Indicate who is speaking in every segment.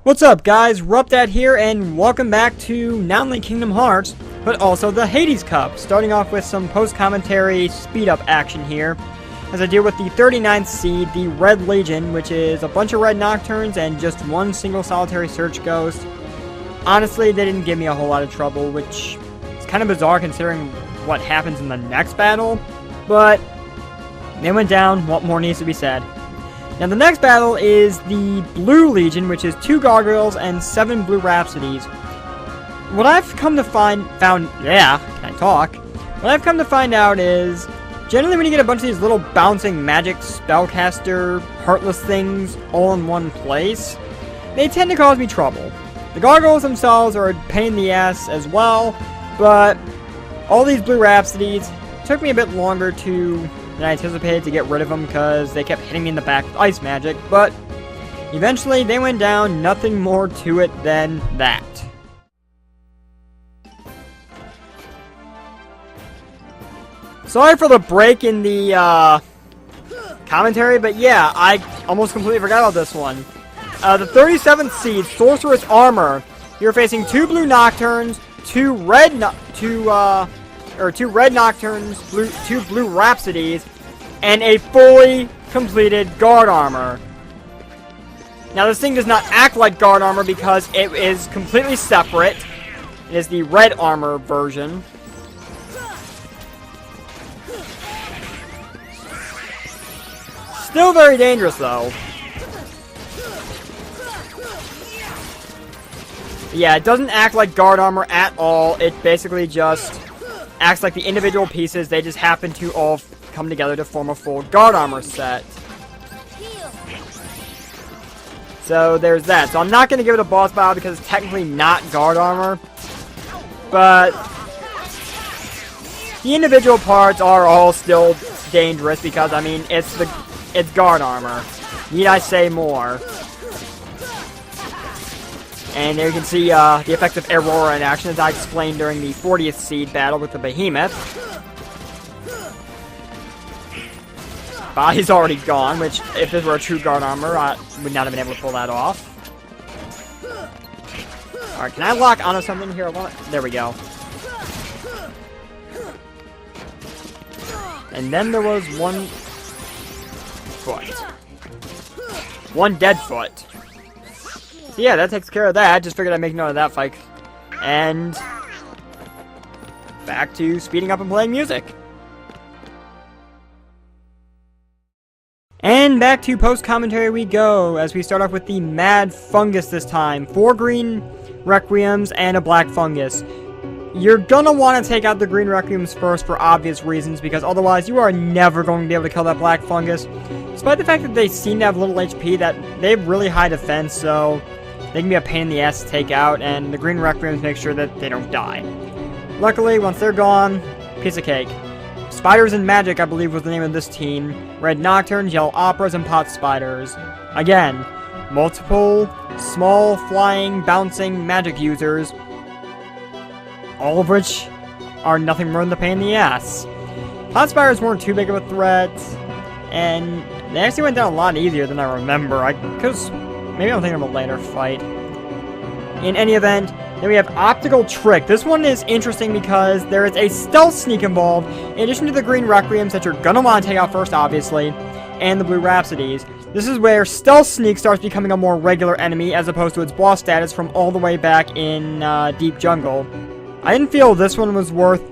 Speaker 1: What's up guys, RuppDat here, and welcome back to not only Kingdom Hearts, but also the Hades Cup, starting off with some post-commentary speed-up action here, as I deal with the 39th seed, the Red Legion, which is a bunch of Red Nocturnes and just one single solitary Search Ghost. Honestly, they didn't give me a whole lot of trouble, which is kind of bizarre considering what happens in the next battle, but they went down. What more needs to be said? Now the next battle is the Blue Legion, which is 2 Gargoyles and 7 Blue Rhapsodies. What I've come to find out is, generally when you get a bunch of these little bouncing magic spellcaster heartless things all in one place, they tend to cause me trouble. The Gargoyles themselves are a pain in the ass as well, but all these Blue Rhapsodies took me a bit longer than I anticipated to get rid of them because they kept hitting me in the back with ice magic, but eventually they went down. Nothing more to it than that. Sorry for the break in the commentary, but yeah, I almost completely forgot about this one. The 37th seed, Sorceress Armor. You're facing 2 Blue Nocturnes, 2 Red Nocturnes, 2 Blue Rhapsodies, and a fully completed Guard Armor. Now this thing does not act like Guard Armor because it is completely separate. It is the Red Armor version. Still very dangerous though. Yeah, it doesn't act like Guard Armor at all. It basically just acts like the individual pieces. They just happen to all come together to form a full Guard Armor set. So there's that. So I'm not going to give it a boss battle because it's technically not Guard Armor. But the individual parts are all still dangerous because, I mean, it's Guard Armor. Need I say more? And there you can see the effect of Aurora in action, as I explained during the 40th seed battle with the Behemoth. Body's already gone, which, if this were a true Guard Armor, I would not have been able to pull that off. Alright, can I lock onto something here? There we go. And then there was one foot. One dead foot. So yeah, that takes care of that. Just figured I'd make note of that fight. And back to speeding up and playing music. And back to post-commentary we go, as we start off with the Mad Fungus this time. 4 green Requiems and a black Fungus. You're gonna want to take out the green Requiems first for obvious reasons, because otherwise you are never going to be able to kill that black Fungus. Despite the fact that they seem to have little HP, that they have really high defense, so they can be a pain in the ass to take out, and the green Requiems make sure that they don't die. Luckily, once they're gone, piece of cake. Spiders and Magic, I believe, was the name of this team. Red Nocturnes, Yellow Operas, and Pot Spiders. Again, multiple, small, flying, bouncing magic users, all of which are nothing more than the pain in the ass. Pot Spiders weren't too big of a threat, and they actually went down a lot easier than I remember. Maybe I'm thinking of a later fight. In any event, then we have Optical Trick. This one is interesting because there is a Stealth Sneak involved, in addition to the Green Requiems that you're gonna want to take out first, obviously, and the Blue Rhapsodies. This is where Stealth Sneak starts becoming a more regular enemy, as opposed to its boss status from all the way back in Deep Jungle. I didn't feel this one was worth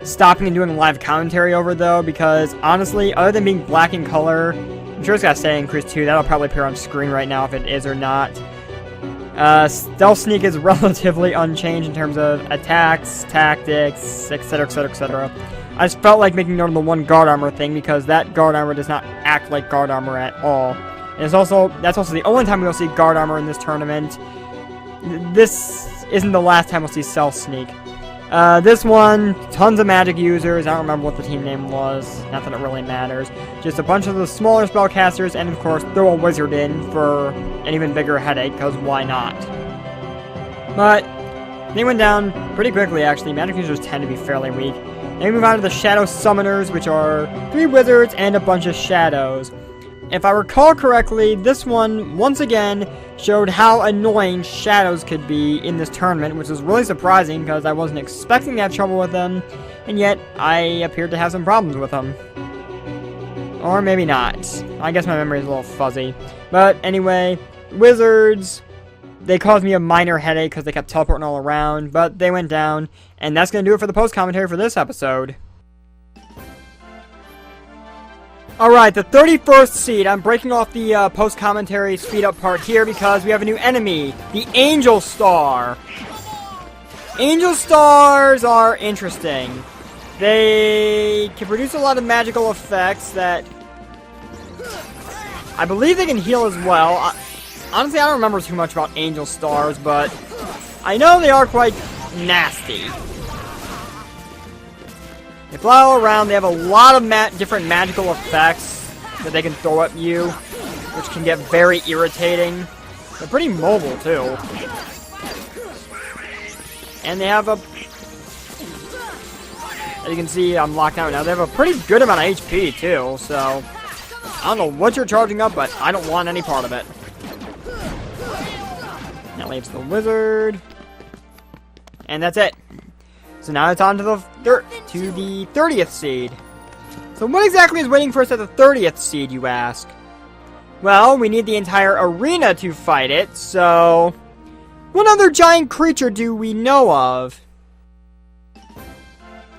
Speaker 1: stopping and doing live commentary over, though, because honestly, other than being black in color, I'm sure it's got stat increase too. That'll probably appear on screen right now if it is or not. Stealth Sneak is relatively unchanged in terms of attacks, tactics, etc, etc, etc. I just felt like making note of the one Guard Armor thing because that Guard Armor does not act like Guard Armor at all. And that's also the only time we'll see Guard Armor in this tournament. This isn't the last time we'll see Stealth Sneak. This one, tons of magic users. I don't remember what the team name was. Not that it really matters. Just a bunch of the smaller spellcasters, and of course, throw a wizard in for an even bigger headache, because why not? But they went down pretty quickly, actually. Magic users tend to be fairly weak. Then we move on to the Shadow Summoners, which are 3 wizards and a bunch of shadows. if I recall correctly, this one, once again, showed how annoying shadows could be in this tournament, which was really surprising because I wasn't expecting to have trouble with them, and yet I appeared to have some problems with them. Or maybe not. I guess my memory is a little fuzzy. But anyway, wizards, they caused me a minor headache because they kept teleporting all around, but they went down, and that's going to do it for the post-commentary for this episode. Alright, the 31st seed. I'm breaking off the post-commentary speed-up part here because we have a new enemy, the Angel Star. Angel Stars are interesting. They can produce a lot of magical effects that I believe they can heal as well. Honestly, I don't remember too much about Angel Stars, but I know they are quite nasty. They fly all around. They have a lot of different magical effects that they can throw at you, which can get very irritating. They're pretty mobile, too. And they have a... As you can see, I'm locked out now. They have a pretty good amount of HP, too, so... I don't know what you're charging up, but I don't want any part of it. That leaves the wizard. And that's it. So now it's on to the 30th seed. So what exactly is waiting for us at the 30th seed, you ask? Well, we need the entire arena to fight it, so... What other giant creature do we know of?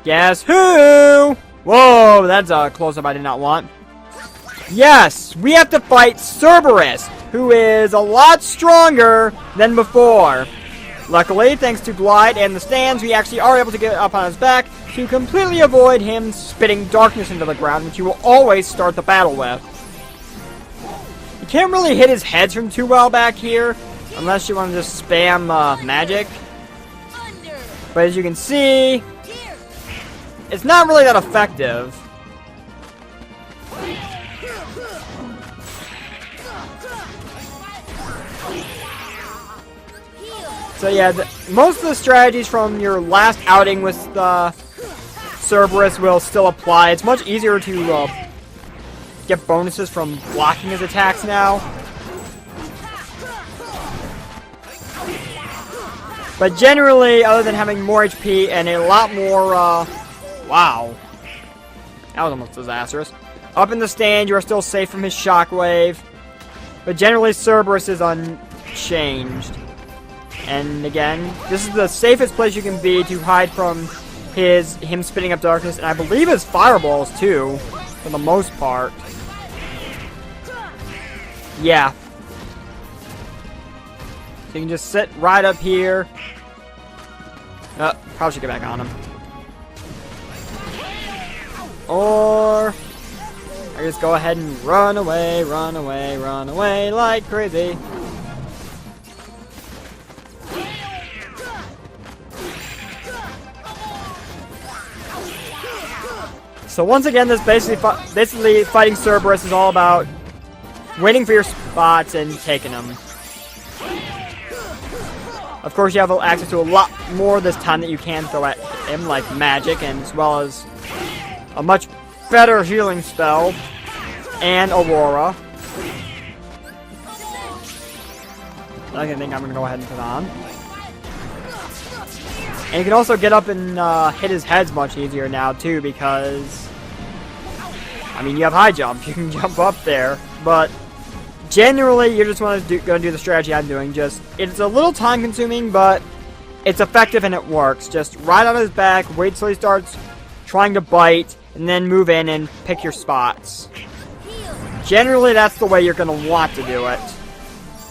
Speaker 1: Guess who? Whoa, that's a close-up I did not want. Yes, we have to fight Cerberus, who is a lot stronger than before. Luckily, thanks to Glide and the stands, we actually are able to get up on his back to completely avoid him spitting darkness into the ground, which you will always start the battle with. You can't really hit his heads from too well back here, unless you want to just spam magic. But as you can see, it's not really that effective. So yeah, most of the strategies from your last outing with Cerberus will still apply. It's much easier to get bonuses from blocking his attacks now. But generally, other than having more HP and a lot more, wow. That was almost disastrous. Up in the stand, you are still safe from his shockwave. But generally, Cerberus is unchanged. And again, this is the safest place you can be to hide from him spitting up darkness, and I believe his fireballs too, for the most part. Yeah. So you can just sit right up here. Probably should get back on him. Or I just go ahead and run away like crazy. So once again, this basically fighting Cerberus is all about waiting for your spots and taking them. Of course, you have access to a lot more this time that you can throw at him, like magic, and as well as a much better healing spell, and Aurora. I think I'm going to go ahead and put on. And you can also get up and hit his heads much easier now, too, because... I mean, you have high jump. You can jump up there. But generally, you're just going to do the strategy I'm doing. It's a little time-consuming, but it's effective and it works. Just ride on his back, wait till he starts trying to bite, and then move in and pick your spots. Generally, that's the way you're going to want to do it.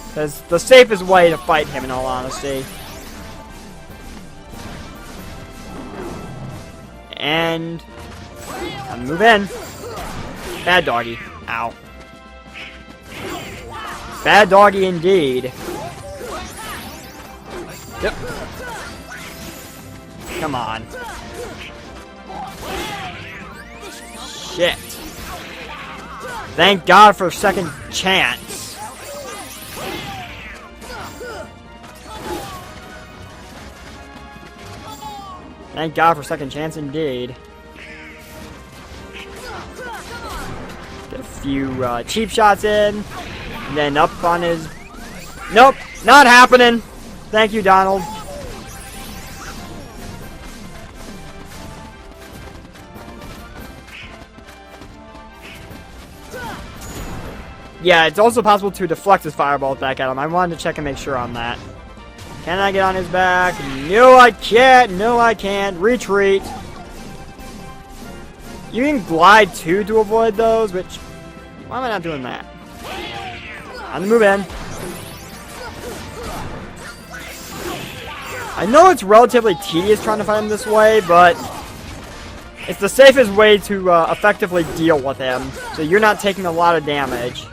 Speaker 1: Because the safest way to fight him, in all honesty. And I'm move in. Bad doggy. Ow. Bad doggy indeed. Yep. Come on. Shit. Thank God for second chance. Thank God for second chance indeed. Get a few cheap shots in. And then up on his... Nope, not happening. Thank you, Donald. Yeah, it's also possible to deflect his fireballs back at him. I wanted to check and make sure on that. Can I get on his back? No, I can't. No, I can't. Retreat. You can glide too to avoid those, which... Why am I not doing that? On the move in. I know it's relatively tedious trying to fight him this way, but... It's the safest way to effectively deal with him. So you're not taking a lot of damage.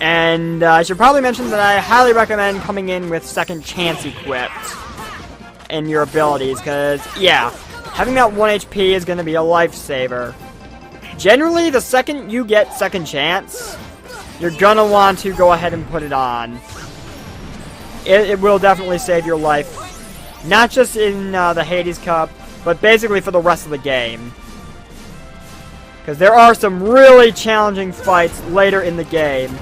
Speaker 1: And I should probably mention that I highly recommend coming in with second chance equipped in your abilities, because, yeah, having that 1 HP is going to be a lifesaver. Generally, the second you get second chance, you're going to want to go ahead and put it on. It will definitely save your life, not just in the Hades Cup, but basically for the rest of the game. Because there are some really challenging fights later in the game.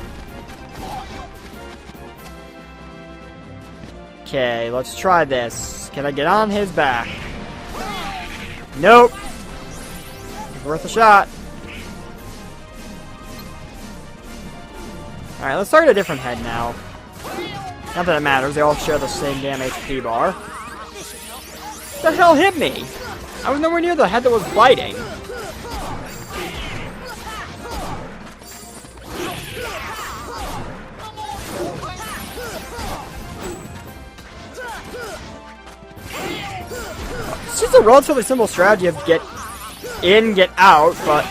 Speaker 1: Okay, let's try this. Can I get on his back? Nope. Worth a shot. Alright, let's start at a different head now. Not that it matters, they all share the same damn HP bar. What the hell hit me? I was nowhere near the head that was biting. It's just a relatively simple strategy of get in, get out, but...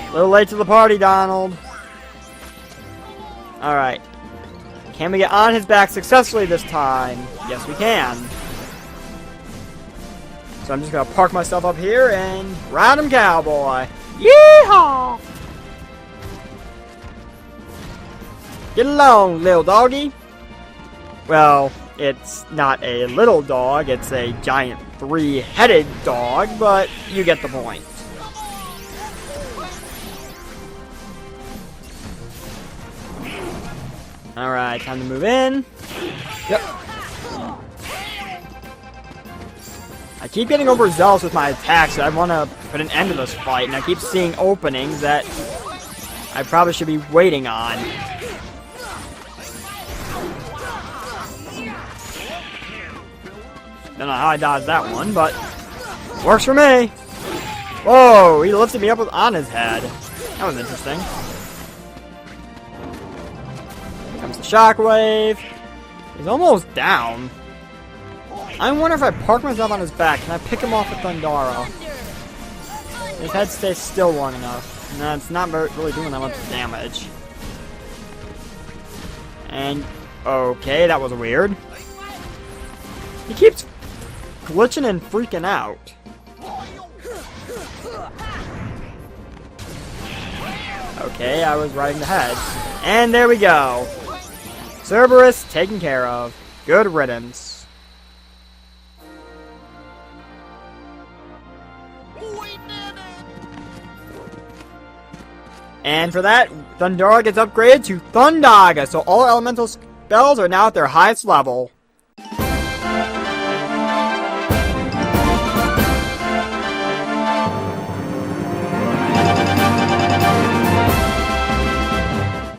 Speaker 1: A little late to the party, Donald. Alright. Can we get on his back successfully this time? Yes, we can. So I'm just gonna park myself up here and ride him, cowboy. Yeehaw! Get along, little doggy. Well, it's not a little dog, it's a giant three-headed dog, but you get the point. Alright, time to move in. Yep. I keep getting overzealous with my attacks, so I want to put an end to this fight, and I keep seeing openings that I probably should be waiting on. Don't know how I dodged that one, but works for me. Whoa, he lifted me up on his head. That was interesting. Here comes the shockwave. He's almost down. I wonder if I park myself on his back, can I pick him off with Thundara? His head stays still long enough. No, it's not really doing that much damage. And, okay, that was weird. He keeps glitching and freaking out. Okay, I was riding the head. And there we go. Cerberus taken care of. Good riddance. And for that, Thundara gets upgraded to Thundaga, so all elemental spells are now at their highest level.